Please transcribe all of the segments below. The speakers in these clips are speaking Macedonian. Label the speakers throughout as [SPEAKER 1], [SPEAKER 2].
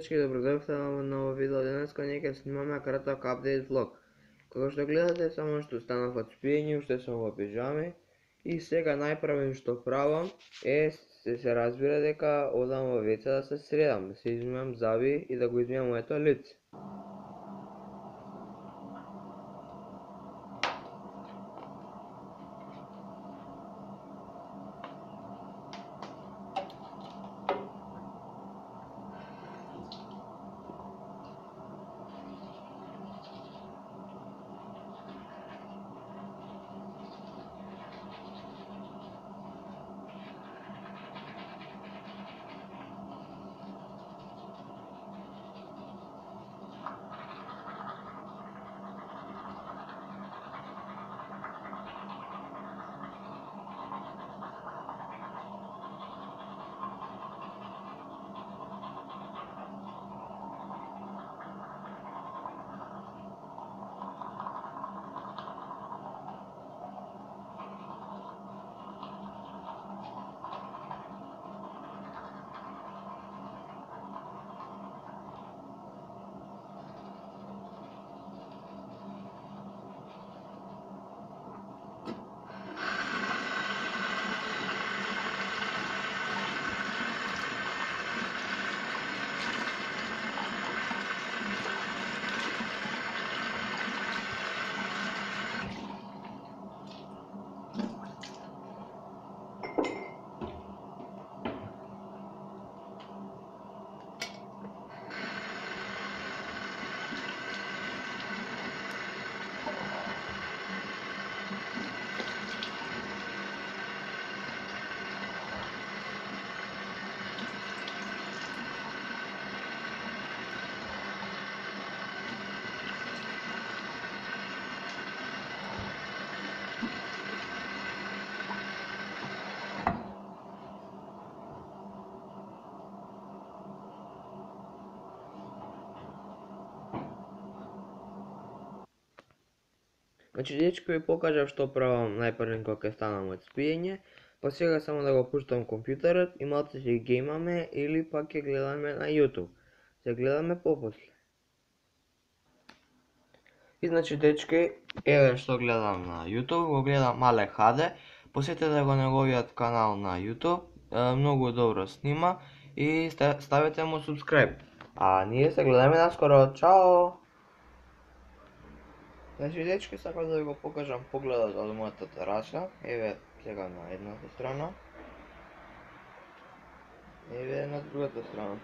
[SPEAKER 1] дечки, добродојавте на ново видео. Денеска ние ќе снимаме краток апдейт влог. Како што гледате, само што станав од спиење, уште сум во пижами и сега најпрвим што правам е се разбира дека одам во веце да се средам, да се измијам заби и да го измијам моето лице. Значи дечки ви покажав што правам најпрвен кога ќе станам од спиење, па сега само да го пуштам компјутерот и малце ќе геймаме или пак ќе гледаме на YouTube. Се гледаме попосле. И значи дечки, еве што гледам на YouTube, го гледам Мале HD, посетете го неговиот канал на YouTube, многу добро снима и ставете му subscribe. А ние се гледаме наскоро, чао! Значи дечки, сакам да ви го покажам погледот од мојата тераса, еве сега на едната страна, еве на другата страна.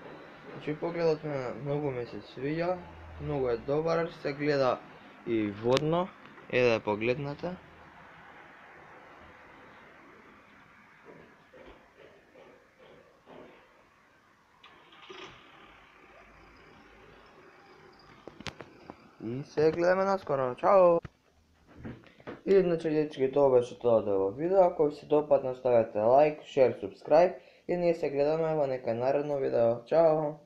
[SPEAKER 1] Значи погледот многу ме се свиѓа, многу е добар, се гледа и водно, еве погледнете. И се гледаме наскоро, чао! И значи дечки, тоа беше тоа во видео. Ако ви се допадна, ставете лайк, шер, субскрайб и ние се гледаме во нека наредно видео. Чао!